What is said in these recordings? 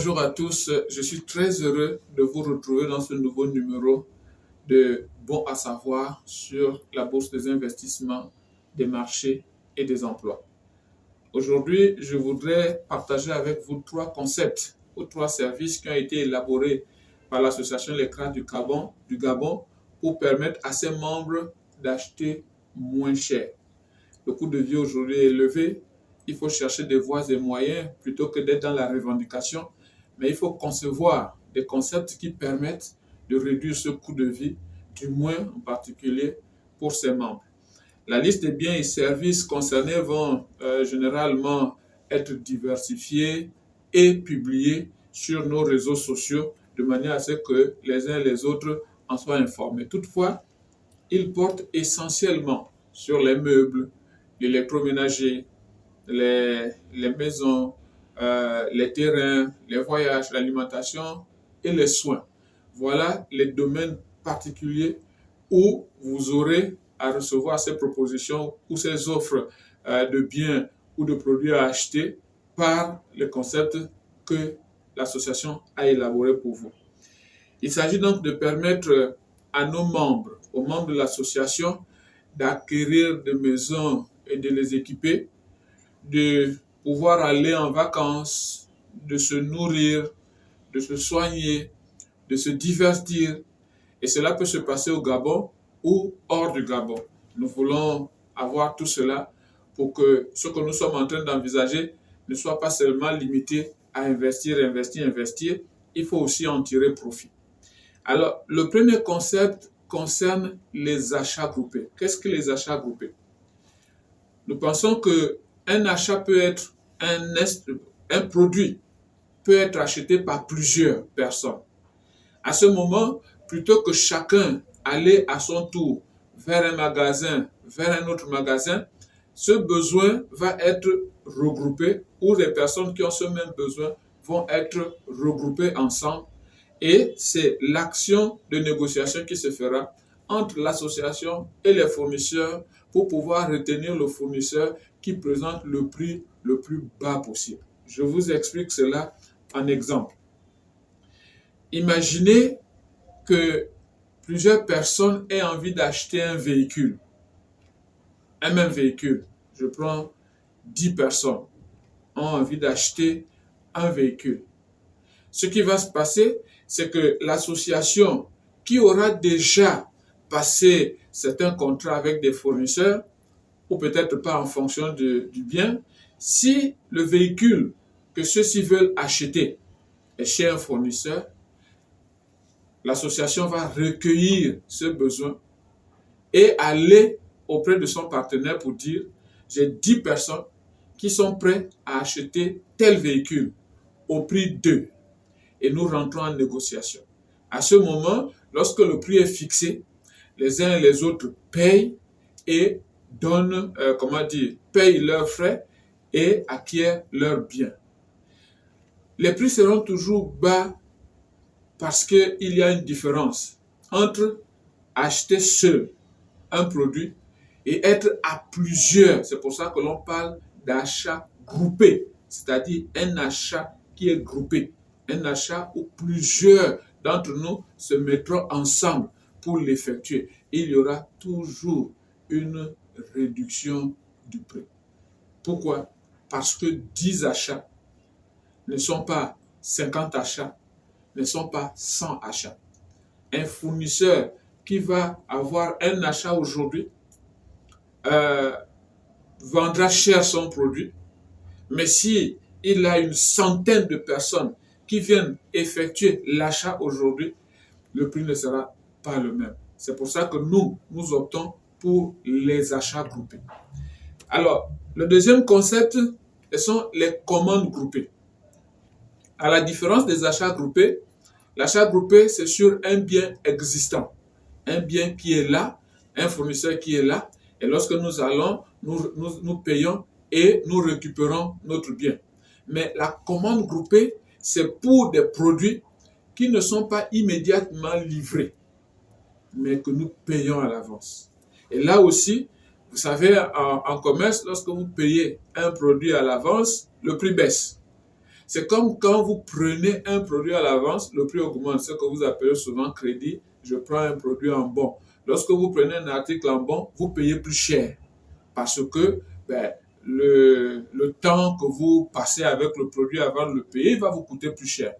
Bonjour à tous, je suis très heureux de vous retrouver dans ce nouveau numéro de Bon à savoir sur la bourse des investissements, des marchés et des emplois. Aujourd'hui, je voudrais partager avec vous trois concepts ou trois services qui ont été élaborés par l'association L'Écran du Gabon pour permettre à ses membres d'acheter moins cher. Le coût de vie aujourd'hui est élevé. Il faut chercher des voies et moyens plutôt que d'être dans la revendication. Mais il faut concevoir des concepts qui permettent de réduire ce coût de vie, du moins en particulier pour ses membres. La liste des biens et services concernés vont généralement être diversifiés et publiés sur nos réseaux sociaux de manière à ce que les uns et les autres en soient informés. Toutefois, ils portent essentiellement sur les meubles, l'électroménager, les maisons, les terrains, les voyages, l'alimentation et les soins. Voilà les domaines particuliers où vous aurez à recevoir ces propositions ou ces offres de biens ou de produits à acheter par le concept que l'association a élaboré pour vous. Il s'agit donc de permettre à nos membres, aux membres de l'association, d'acquérir des maisons et de les équiper, de pouvoir aller en vacances, de se nourrir, de se soigner, de se divertir. Et cela peut se passer au Gabon ou hors du Gabon. Nous voulons avoir tout cela pour que ce que nous sommes en train d'envisager ne soit pas seulement limité à investir, investir, investir. Il faut aussi en tirer profit. Alors, le premier concept concerne les achats groupés. Qu'est-ce que les achats groupés? Nous pensons qu'un achat peut être un produit peut être acheté par plusieurs personnes. À ce moment, plutôt que chacun aller à son tour vers un magasin, vers un autre magasin, ce besoin va être regroupé ou les personnes qui ont ce même besoin vont être regroupées ensemble et c'est l'action de négociation qui se fera entre l'association et les fournisseurs pour pouvoir retenir le fournisseur qui présente le prix le plus bas possible. Je vous explique cela en exemple. Imaginez que plusieurs personnes aient envie d'acheter un véhicule. Un même véhicule. Je prends 10 personnes ont envie d'acheter un véhicule. Ce qui va se passer, c'est que l'association qui aura déjà passé certains contrats avec des fournisseurs, ou peut-être pas en fonction du bien, si le véhicule que ceux-ci veulent acheter est chez un fournisseur, l'association va recueillir ce besoin et aller auprès de son partenaire pour dire « j'ai 10 personnes qui sont prêtes à acheter tel véhicule au prix 2 » et nous rentrons en négociation. À ce moment, lorsque le prix est fixé, les uns et les autres payent et donnent, payent leurs frais et acquièrent leurs biens. Les prix seront toujours bas parce qu'il y a une différence entre acheter seul un produit et être à plusieurs. C'est pour ça que l'on parle d'achat groupé, c'est-à-dire un achat qui est groupé. Un achat où plusieurs d'entre nous se mettront ensemble pour l'effectuer. Il y aura toujours une réduction du prix. Pourquoi? Parce que 10 achats ne sont pas 50 achats, ne sont pas 100 achats. Un fournisseur qui va avoir un achat aujourd'hui vendra cher son produit, mais si il a une centaine de personnes qui viennent effectuer l'achat aujourd'hui, le prix ne sera pas le même. C'est pour ça que nous optons pour les achats groupés. Alors, le deuxième concept, ce sont les commandes groupées. À la différence des achats groupés, l'achat groupé, c'est sur un bien existant. Un bien qui est là, un fournisseur qui est là, et lorsque nous allons, nous payons et nous récupérons notre bien. Mais la commande groupée, c'est pour des produits qui ne sont pas immédiatement livrés, mais que nous payons à l'avance. Et là aussi, vous savez, en commerce, lorsque vous payez un produit à l'avance, le prix baisse. C'est comme quand vous prenez un produit à l'avance, le prix augmente, ce que vous appelez souvent crédit. Je prends un produit en bon. Lorsque vous prenez un article en bon, vous payez plus cher parce que le temps que vous passez avec le produit avant de le payer va vous coûter plus cher.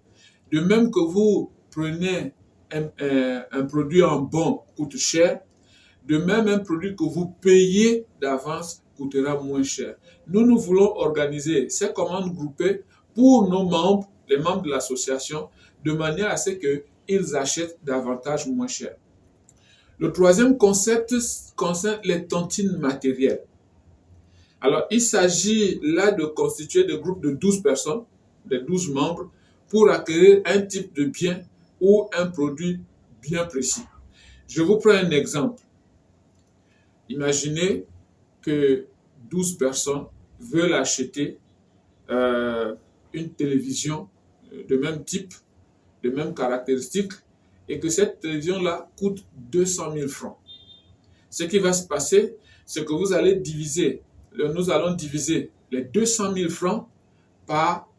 De même que vous prenez un produit en bon coûte cher, de même un produit que vous payez d'avance coûtera moins cher. Nous voulons organiser ces commandes groupées pour nos membres, les membres de l'association, de manière à ce qu'ils achètent davantage moins cher. Le troisième concept concerne les tontines matérielles. Alors, il s'agit là de constituer des groupes de 12 personnes, de 12 membres, pour acquérir un type de bien ou un produit bien précis. Je vous prends un exemple. Imaginez que 12 personnes veulent acheter une télévision de même type, de même caractéristiques, et que cette télévision-là coûte 200 000 francs. Ce qui va se passer, c'est que nous allons diviser les 200 000 francs par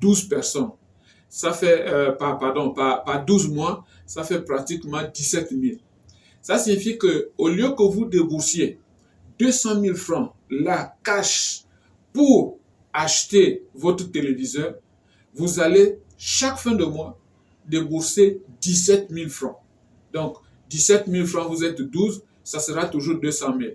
12 personnes. Ça fait, par 12 mois, ça fait pratiquement 17 000. Ça signifie qu'au lieu que vous déboursiez 200 000 francs, là, cash, pour acheter votre téléviseur, vous allez, chaque fin de mois, débourser 17 000 francs. Donc, 17 000 francs, vous êtes 12, ça sera toujours 200 000.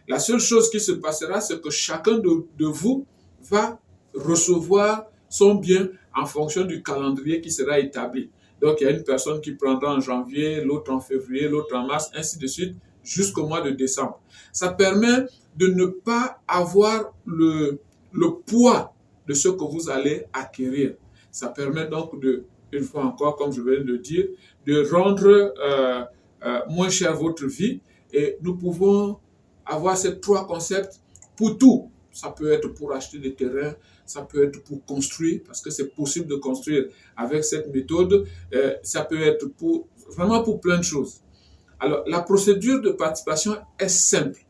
La seule chose qui se passera, c'est que chacun de vous va recevoir son bien en fonction du calendrier qui sera établi. Donc, il y a une personne qui prendra en janvier, l'autre en février, l'autre en mars, ainsi de suite, jusqu'au mois de décembre. Ça permet de ne pas avoir le poids de ce que vous allez acquérir. Ça permet donc une fois encore, comme je viens de le dire, de rendre moins cher votre vie. Et nous pouvons avoir ces trois concepts pour tout. Ça peut être pour acheter des terrains, ça peut être pour construire, parce que c'est possible de construire avec cette méthode. Ça peut être vraiment pour plein de choses. Alors, la procédure de participation est simple.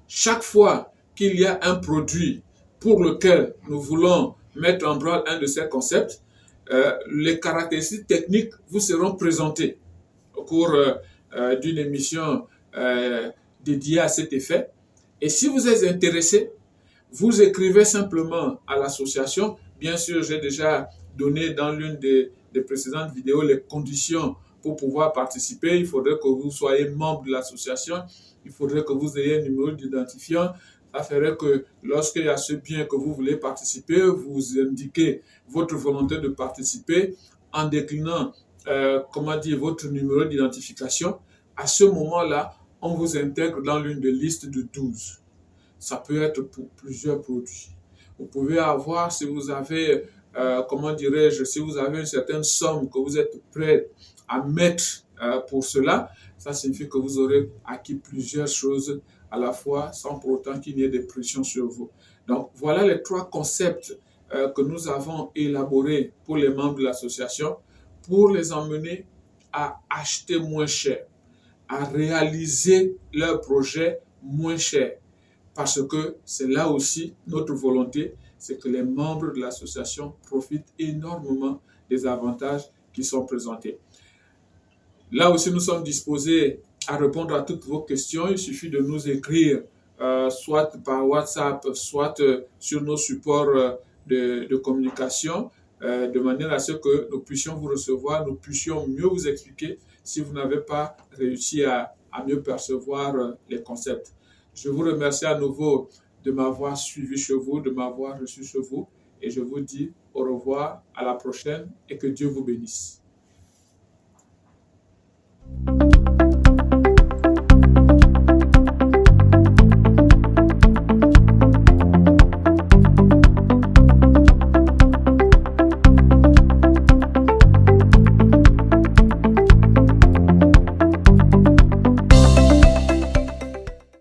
Chaque fois qu'il y a un produit pour lequel nous voulons mettre en branle un de ces concepts, les caractéristiques techniques vous seront présentées au cours d'une émission dédiée à cet effet. Et si vous êtes intéressé, vous écrivez simplement à l'association. Bien sûr, j'ai déjà donné dans l'une des précédentes vidéos les conditions pour pouvoir participer. Il faudrait que vous soyez membre de l'association. Il faudrait que vous ayez un numéro d'identifiant. Ça ferait que lorsqu'il y a ce bien que vous voulez participer, vous indiquez votre volonté de participer en déclinant votre numéro d'identification. À ce moment-là, on vous intègre dans l'une des listes de 12. Ça peut être pour plusieurs produits. Vous pouvez avoir, si vous avez, si vous avez une certaine somme que vous êtes prêt à mettre pour cela, ça signifie que vous aurez acquis plusieurs choses à la fois sans pour autant qu'il y ait des pressions sur vous. Donc, voilà les trois concepts que nous avons élaborés pour les membres de l'association pour les emmener à acheter moins cher, à réaliser leur projet moins cher. Parce que c'est là aussi notre volonté, c'est que les membres de l'association profitent énormément des avantages qui sont présentés. Là aussi, nous sommes disposés à répondre à toutes vos questions. Il suffit de nous écrire, soit par WhatsApp, soit sur nos supports de communication, de manière à ce que nous puissions vous recevoir, nous puissions mieux vous expliquer si vous n'avez pas réussi à mieux percevoir les concepts. Je vous remercie à nouveau de m'avoir suivi chez vous, de m'avoir reçu chez vous, et je vous dis au revoir, à la prochaine, et que Dieu vous bénisse.